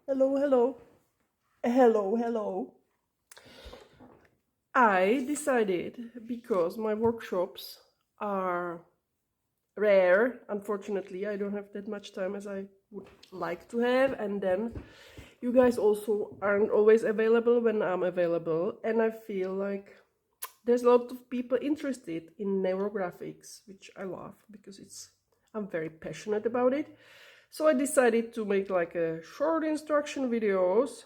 Hello, hello. Hello, hello. I decided, because my workshops are rare, unfortunately, I don't have that much time as I would like to have, and then you guys also aren't always available when I'm available, and I feel like there's a lot of people interested in neurographics, which I love because I'm very passionate about it. So I decided to make like a short instruction videos,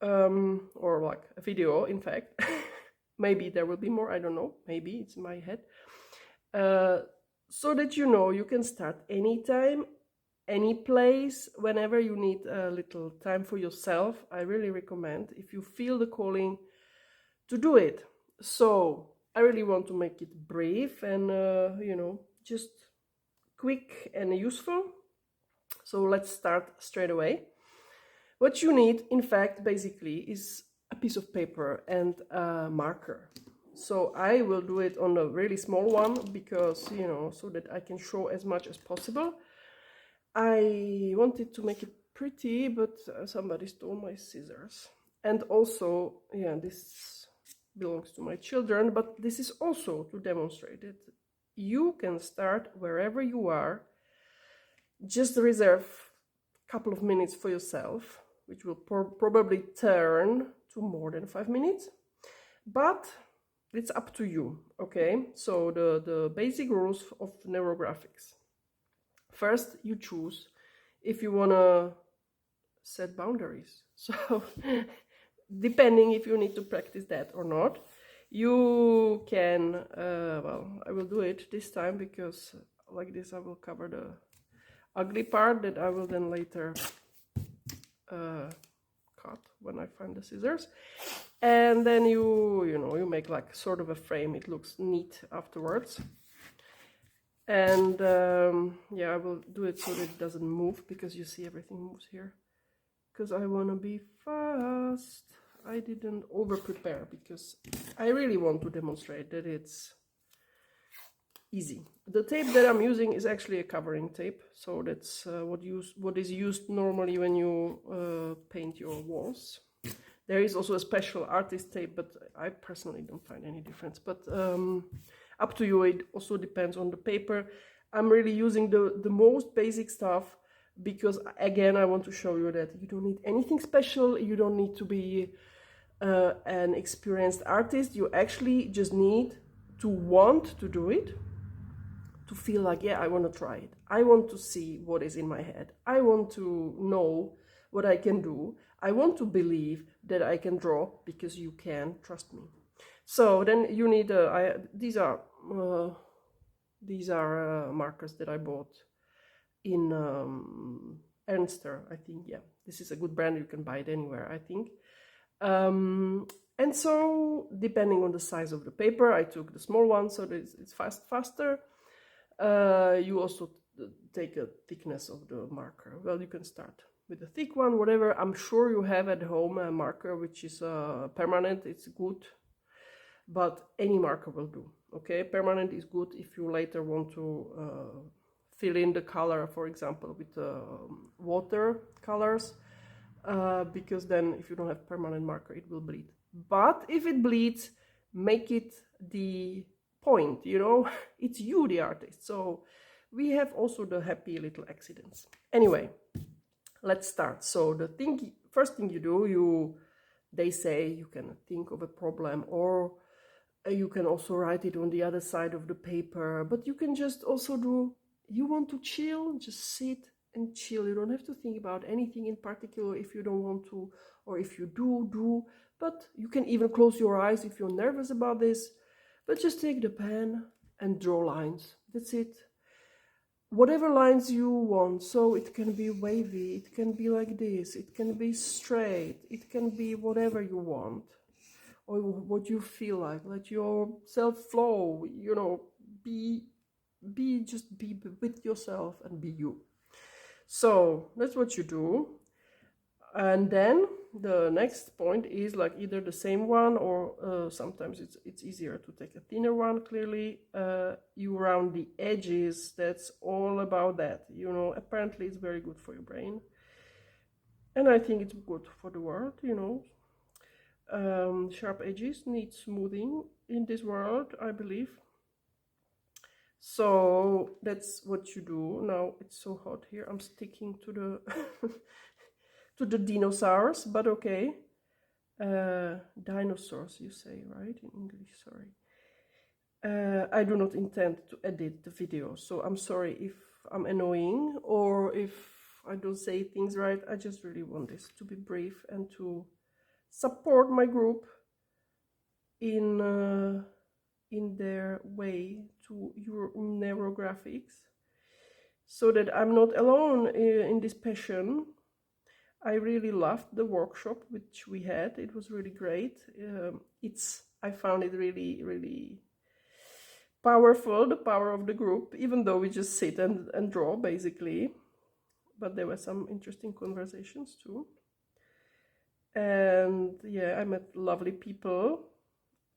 or like a video, in fact. Maybe there will be more, I don't know, maybe it's in my head. So that you can start anytime, any place, whenever you need a little time for yourself. I really recommend, if you feel the calling, to do it. So I really want to make it brief and just quick and useful. So let's start straight away. What you need, in fact, basically, is a piece of paper and a marker. So I will do it on a really small one because, so that I can show as much as possible. I wanted to make it pretty, but somebody stole my scissors. And also, yeah, this belongs to my children, but this is also to demonstrate that you can start wherever you are. Just reserve a couple of minutes for yourself, which will probably turn to more than 5 minutes, but it's up to you. Okay, so the basic rules of neurographics. First, you choose if you want to set boundaries. So depending if you need to practice that or not, you can well, I will do it this time because like this I will cover the ugly part that I will then later cut when I find the scissors. And then you make like sort of a frame. It looks neat afterwards. And yeah, I will do it so that it doesn't move, because you see everything moves here. Because I want to be fast. I didn't over prepare because I really want to demonstrate that it's easy. The tape that I'm using is actually a covering tape, so that's what is used normally when you paint your walls. There is also a special artist tape, but I personally don't find any difference. But up to you. It also depends on the paper. I'm really using the most basic stuff because, again, I want to show you that you don't need anything special. You don't need to be an experienced artist. You actually just need to want to do it, to feel like, yeah, I want to try it. I want to see what is in my head. I want to know what I can do. I want to believe that I can draw, because you can, trust me. So then you need these are markers that I bought in Ernster, I think. Yeah, this is a good brand. You can buy it anywhere, I think. And so depending on the size of the paper, I took the small one so that it's faster. You also take a thickness of the marker. Well, you can start with a thick one, whatever. I'm sure you have at home a marker which is permanent. It's good, but any marker will do. Okay, permanent is good if you later want to fill in the color, for example, with water colors, because then if you don't have permanent marker, it will bleed. But if it bleeds, make it the point, it's you, the artist. So we have also the happy little accidents. Anyway, let's start. So the first thing you do, they say you can think of a problem, or you can also write it on the other side of the paper, but you can just also you want to chill, just sit and chill. You don't have to think about anything in particular if you don't want to, or if you do, but you can even close your eyes if you're nervous about this. But just take the pen and draw lines. That's it. Whatever lines you want. So it can be wavy, it can be like this, it can be straight, it can be whatever you want, or what you feel like. Let yourself flow, be with yourself and be you. So that's what you do. And then the next point is like either the same one, or sometimes it's easier to take a thinner one. Clearly, you round the edges. That's all about that. Apparently it's very good for your brain. And I think it's good for the world, you know. Sharp edges need smoothing in this world, I believe. So that's what you do. Now it's so hot here. I'm sticking to the to the dinosaurs, but okay. Dinosaurs, you say, right? In English, sorry. I do not intend to edit the video, so I'm sorry if I'm annoying or if I don't say things right. I just really want this to be brief and to support my group in their way to your neurographics, so that I'm not alone in this passion. I really loved the workshop which we had. It was really great. I found it really, really powerful, the power of the group, even though we just sit and draw basically. But there were some interesting conversations too. And yeah, I met lovely people,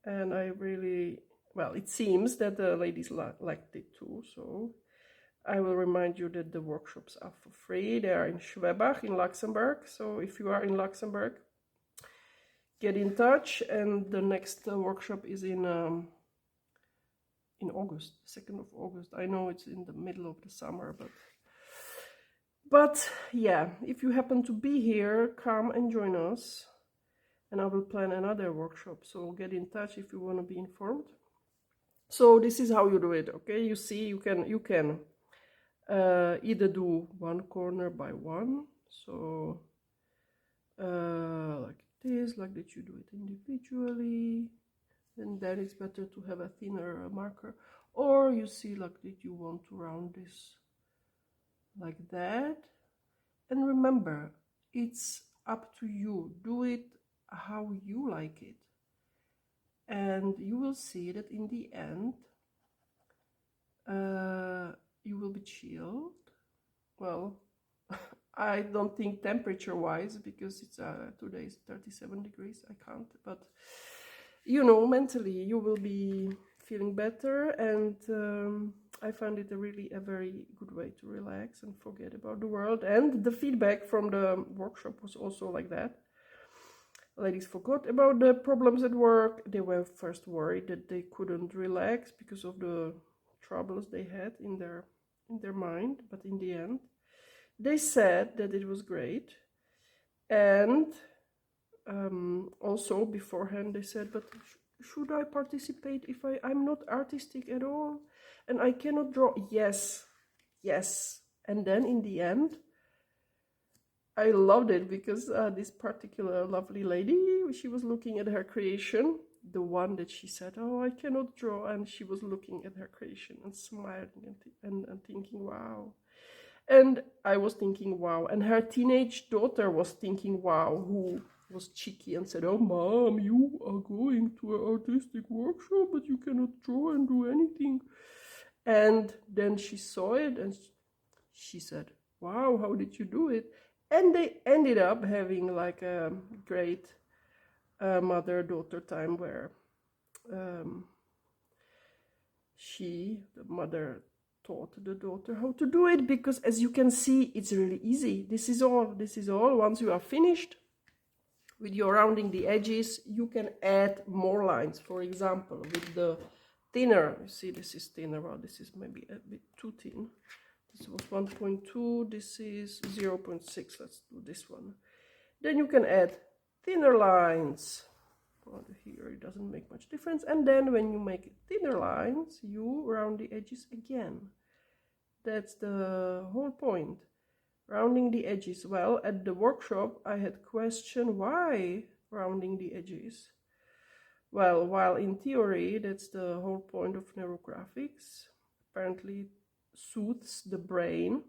and I really, well, it seems that the ladies liked it too. So I will remind you that the workshops are for free. They are in Schwebach in Luxembourg. So if you are in Luxembourg, get in touch. And the next workshop is in August, 2nd of August. I know it's in the middle of the summer, but yeah, if you happen to be here, come and join us, and I will plan another workshop. So get in touch if you want to be informed. So this is how you do it, okay? You see, you can either do one corner by one, so like this, like that you do it individually, and then it's better to have a thinner marker, or you see like that you want to round this like that. And remember, it's up to you. Do it how you like it, and you will see that in the end you will be chilled. Well, I don't think temperature wise, because it's today is 37 degrees. I can't, but you know, mentally you will be feeling better, and I find it a very good way to relax and forget about the world. And the feedback from the workshop was also like that. Ladies forgot about the problems at work. They were first worried that they couldn't relax because of the troubles they had in their mind, but in the end they said that it was great. And also beforehand they said, but should I participate if I'm not artistic at all and I cannot draw? Yes. And then in the end I loved it, because this particular lovely lady, she was looking at her creation, the one that she said, oh, I cannot draw, and she was looking at her creation and smiling and thinking, wow. And I was thinking, wow. And her teenage daughter was thinking, wow, who was cheeky and said, oh, Mom, you are going to an artistic workshop, but you cannot draw and do anything. And then she saw it and she said, wow, how did you do it? And they ended up having like a great mother-daughter time where the mother taught the daughter how to do it, because as you can see, it's really easy. This is all. Once you are finished with your rounding the edges, you can add more lines. For example, with the thinner, you see this is thinner, well, this is maybe a bit too thin. This was 1.2, this is 0.6, let's do this one. Then you can add thinner lines. Well, here it doesn't make much difference. And then when you make thinner lines, you round the edges again. That's the whole point. Rounding the edges. Well, at the workshop, I had question why rounding the edges. Well, while in theory, that's the whole point of neurographics. Apparently, soothes the brain,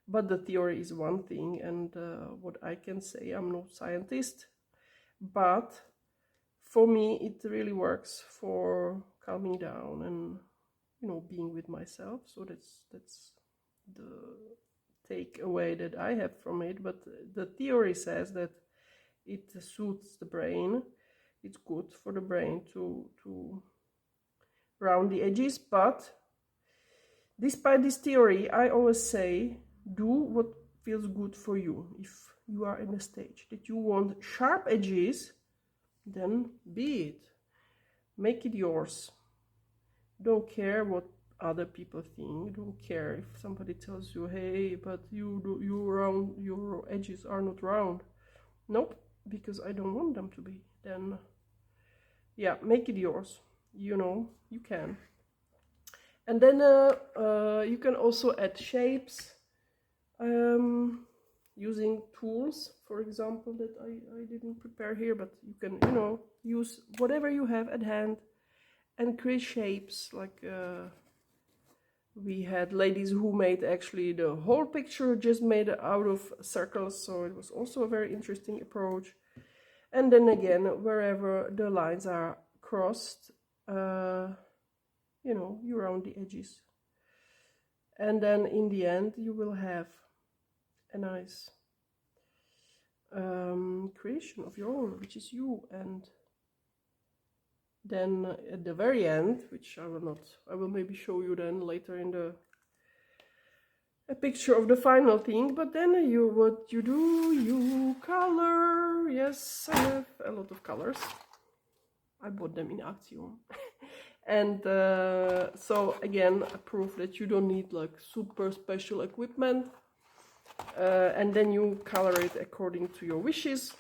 but the theory is one thing, and what I can say, I'm no scientist, but for me it really works for calming down and, you know, being with myself. So that's the takeaway that I have from it. But the theory says that it soothes the brain, it's good for the brain to round the edges. But despite this theory, I always say, do what feels good for you. If you are in a stage that you want sharp edges, then be it. Make it yours. Don't care what other people think. Don't care if somebody tells you, hey, but your edges are not round. Nope, because I don't want them to be. Then yeah, make it yours. You know, you can. And then you can also add shapes using tools, for example, that I didn't prepare here, but you can, you know, use whatever you have at hand and create shapes. Like we had ladies who made actually the whole picture just made out of circles, so it was also a very interesting approach. And then again, wherever the lines are crossed, you know, you round the edges. And then in the end, you will have a nice creation of your own, which is you. And then at the very end, which I will maybe show you then later in a picture of the final thing, but then what you do, you color. Yes, I have a lot of colors. I bought them in Action. And so again, a proof that you don't need like super special equipment. And then you color it according to your wishes,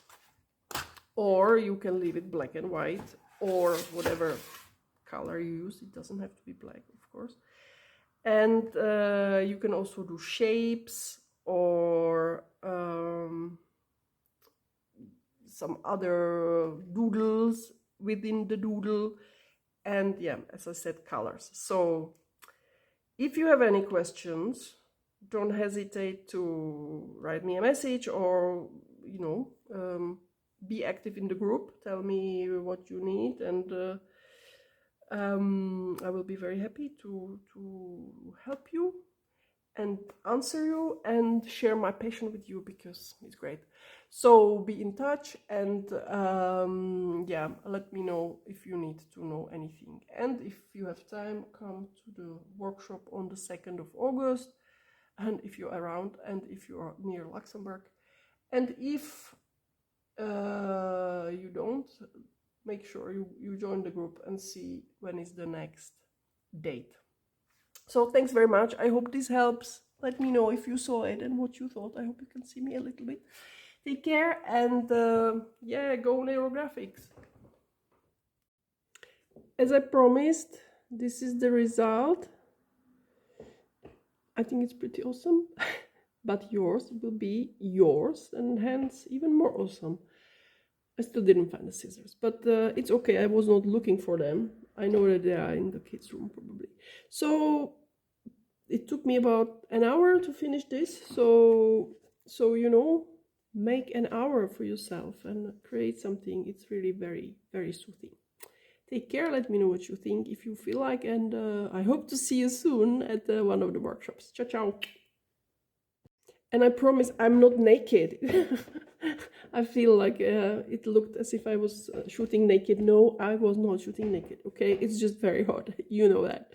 or you can leave it black and white, or whatever color you use. It doesn't have to be black, of course. And you can also do shapes or some other doodles within the doodle. And yeah, as I said, colors. So if you have any questions, don't hesitate to write me a message, or, you know, be active in the group. Tell me what you need, and I will be very happy to help you and answer you and share my passion with you, because it's great. So be in touch, and yeah, let me know if you need to know anything. And if you have time, come to the workshop on the 2nd of August, and if you're around, and if you are near Luxembourg. And if you don't, make sure you join the group and see when is the next date. So thanks very much. I hope this helps. Let me know if you saw it and what you thought. I hope you can see me a little bit. Take care, and yeah, go Neurographics. As I promised, this is the result. I think it's pretty awesome. But yours will be yours, and hence even more awesome. I still didn't find the scissors, but it's okay. I was not looking for them. I know that they are in the kids' room probably. So it took me about an hour to finish this. So you know, make an hour for yourself and create something. It's really very, very soothing. Take care. Let me know what you think if you feel like, and I hope to see you soon at one of the workshops. Ciao, ciao. And I promise I'm not naked. I feel like it looked as if I was shooting naked. No, I was not shooting naked, okay? It's just very hot. You know that.